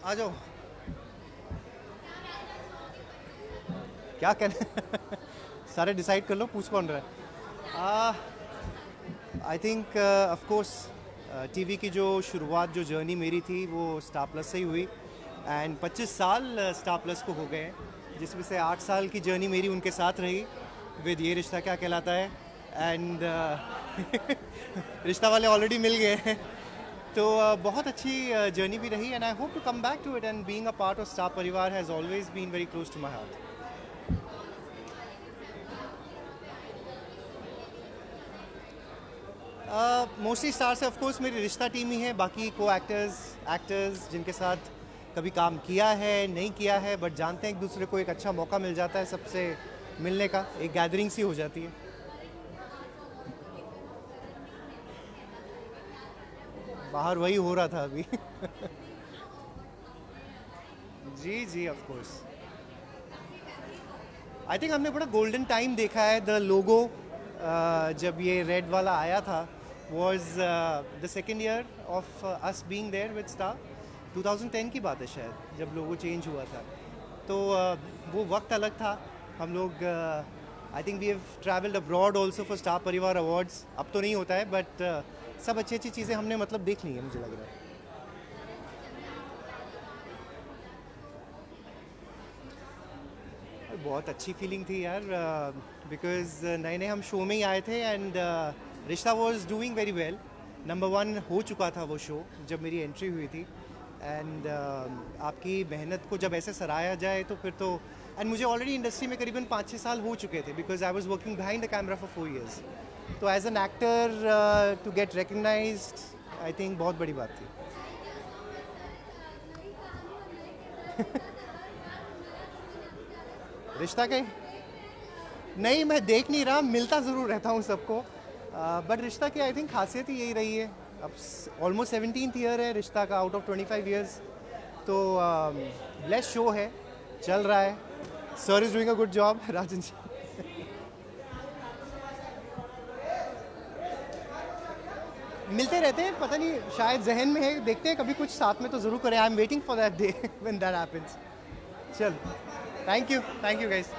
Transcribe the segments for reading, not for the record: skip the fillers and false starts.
आ जाओ। क्या कहना सारे डिसाइड कर लो, पूछ कौन रहा है। I think of course TV की जो शुरुआत, जो जर्नी मेरी थी वो स्टार प्लस से ही हुई। एंड 25 साल स्टार प्लस को हो गए हैं, जिसमें से 8 साल की जर्नी मेरी उनके साथ रही विद ये रिश्ता क्या कहलाता है। एंड रिश्ता वाले ऑलरेडी मिल गए हैं। तो बहुत अच्छी जर्नी भी रही, and I hope to come back to it, and being a part of Star परिवार has always been very close to my heart. Mostly Star से ऑफ कोर्स मेरी रिश्ता टीम ही है, बाकी को एक्टर्स जिनके साथ कभी काम किया है नहीं किया है, बट जानते हैं एक दूसरे को, एक अच्छा मौका मिल जाता है सबसे मिलने का, एक गैदरिंग सी हो जाती है। बाहर वही हो रहा था अभी। जी जी ऑफ कोर्स। आई थिंक हमने बड़ा गोल्डन टाइम देखा है। द लोगो जब ये रेड वाला आया था was the second year of us being there with Star. 2010 की बात है शायद, जब लोगो चेंज हुआ था। तो वो वक्त अलग था। हम लोग I think we have travelled abroad also for Star Parivaar awards. अब तो नहीं होता है, बट सब अच्छी अच्छी चीज़ें हमने मतलब देख ली हैं, मुझे लग रहा है। बहुत अच्छी फीलिंग थी यार, बिकॉज नए नए हम शो में ही आए थे, एंड रिश्ता was doing very well. Number one हो चुका था वो शो जब मेरी एंट्री हुई थी। एंड आपकी मेहनत को जब ऐसे सराहा जाए तो फिर तो, एंड मुझे ऑलरेडी इंडस्ट्री में करीबन 5-6 साल हो चुके थे, because I was working behind the camera for 4 years। तो as an actor to get recognise, I think बहुत बड़ी बात थी। रिश्ता के नहीं, मैं देख नहीं रहा, मिलता ज़रूर रहता हूँ सबको। बट रिश्ता की आई थिंक खासियत ही यही रही है। अब ऑलमोस्ट 17th ईयर है रिश्ता का, आउट ऑफ 25 years। तो ब्लेस शो है, चल रहा है। Sir is doing a good job, Rajan ji. मिलते रहते हैं, पता नहीं शायद जहन में है, देखते हैं कभी कुछ साथ में तो ज़रूर करें। I am waiting for that day when that happens. चल, thank you guys.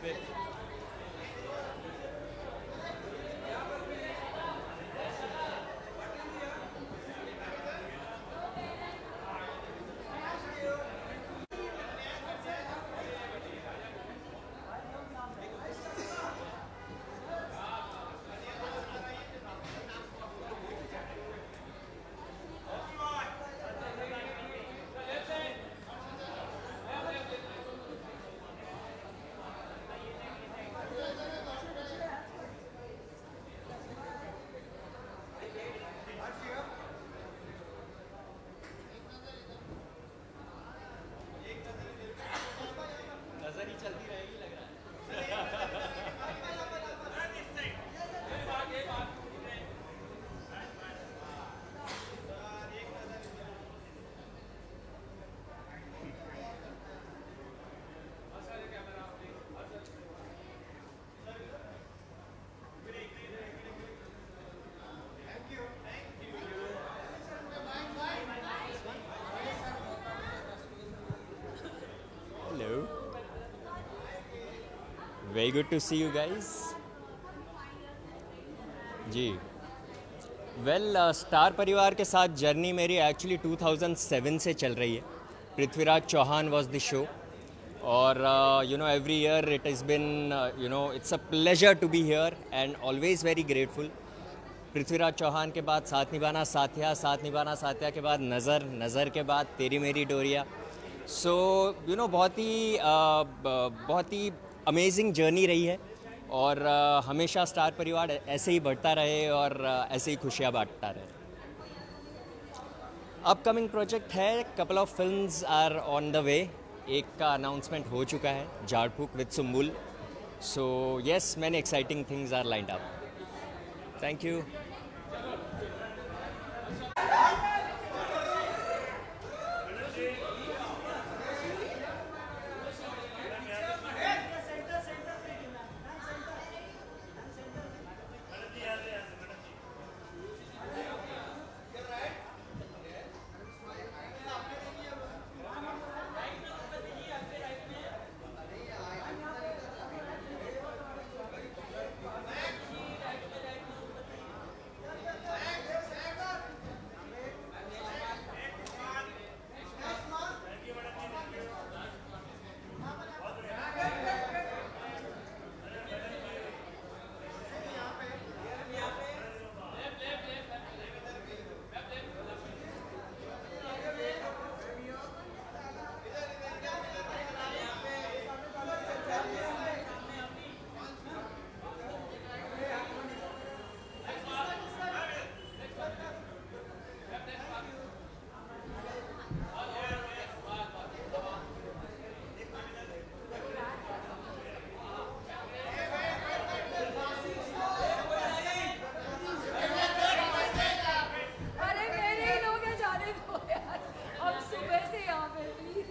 Hello. Very good to see you guys. जी वेल स्टार परिवार के साथ जर्नी मेरी एक्चुअली 2007 से चल रही है. Prithviraj Chauhan was the show और you know every year it has been you know it's a pleasure to be here and always very grateful. Prithviraj Chauhan के बाद साथ निभाना साथिया, साथ निभाना साथिया के बाद नज़र, नज़र के बाद तेरी मेरी डोरिया. सो यू नो बहुत ही अमेजिंग जर्नी रही है और हमेशा स्टार परिवार ऐसे ही बढ़ता रहे और ऐसे ही खुशियाँ बांटता रहे. अपकमिंग प्रोजेक्ट है, couple of films are on the way. एक का अनाउंसमेंट हो चुका है, Jhaad Phoonk with Sumbul. So yes, many exciting things are lined up. Thank you. अरे मेरे ही लोग हैं, जाने दो यार. अब सुबह से यहाँ पे प्लीज.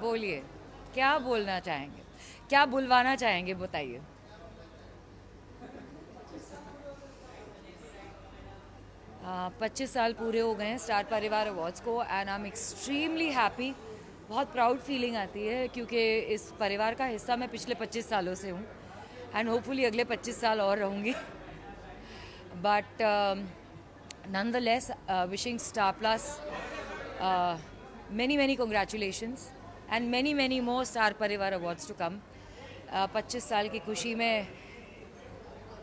बोलिए, क्या बोलना चाहेंगे, क्या बुलवाना चाहेंगे, बताइए. 25 साल पूरे हो गए हैं स्टार परिवार अवार्ड्स को and I am extremely happy. बहुत प्राउड फीलिंग आती है क्योंकि इस परिवार का हिस्सा मैं पिछले 25 सालों से हूँ एंड होपफुली अगले 25 साल और रहूँगी. But nonetheless, wishing Star Plus many congratulations and many more Star Parivar awards to come. 25 साल की खुशी में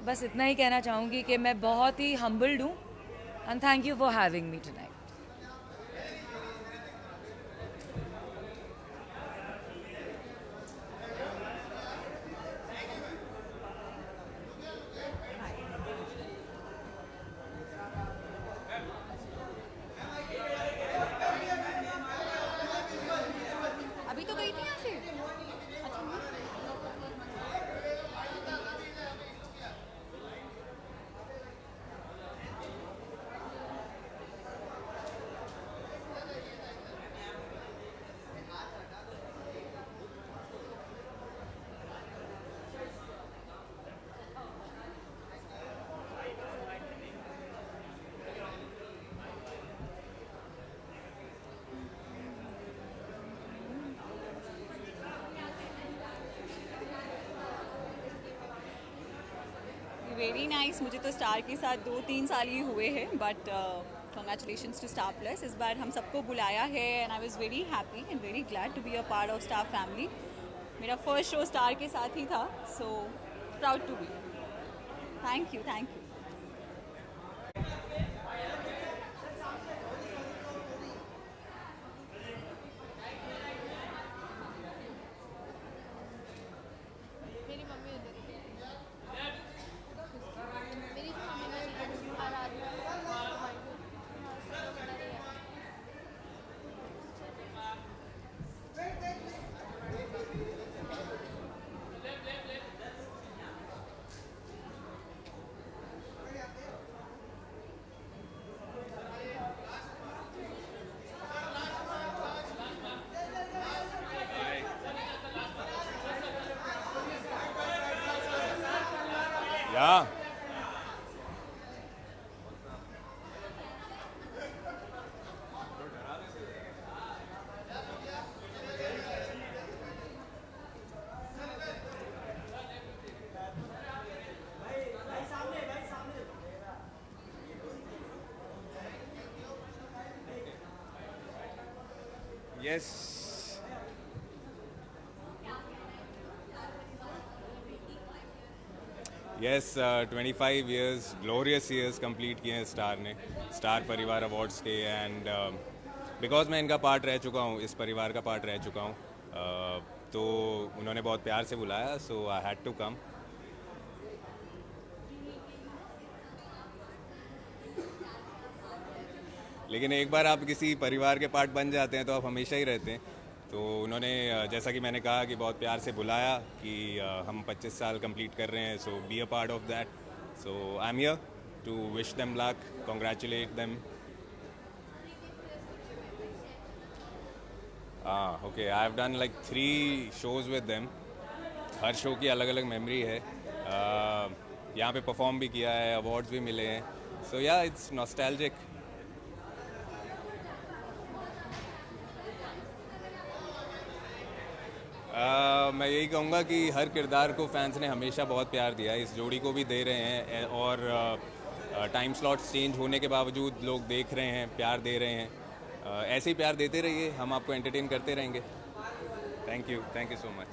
बस इतना ही कहना चाहूँगी कि मैं बहुत ही humbled हूँ and thank you for having me tonight. अभी तो गई थी यहाँ से. Very nice. मुझे तो स्टार के साथ 2-3 साल ही हुए हैं, but congratulations to Star Plus. इस बार हम सबको बुलाया है and I was very happy and very glad to be a part of Star family. मेरा फर्स्ट शो स्टार के साथ ही था, so proud to be. Thank you, thank you. मेरी मम्मी उधर ही है। मेरी जो मम्मी का आराधना उधर ही है। Yeah. Yes. Yes, 25 years, glorious years complete किए हैं स्टार ने, स्टार परिवार अवार्ड्स के। एंड बिकॉज मैं इनका पार्ट रह चुका हूँ, इस परिवार का पार्ट रह चुका हूँ, तो उन्होंने बहुत प्यार से बुलाया, सो आई हैड टू कम। लेकिन एक बार आप किसी परिवार के पार्ट बन जाते हैं तो आप हमेशा ही रहते हैं। तो उन्होंने जैसा कि मैंने कहा कि बहुत प्यार से बुलाया कि हम 25 साल कंप्लीट कर रहे हैं, so be a part of that. So I am here to wish them luck, congratulate them. Okay, I have done like 3 shows with them. हर शो की अलग अलग मेमोरी है। यहाँ पे परफॉर्म भी किया है, अवार्ड्स भी मिले हैं, सो या इट्स नॉस्टैल्जिक। मैं यही कहूँगा कि हर किरदार को फैंस ने हमेशा बहुत प्यार दिया है, इस जोड़ी को भी दे रहे हैं, और टाइम स्लॉट्स चेंज होने के बावजूद लोग देख रहे हैं, प्यार दे रहे हैं। ऐसे ही प्यार देते रहिए, हम आपको एंटरटेन करते रहेंगे। Thank you so much.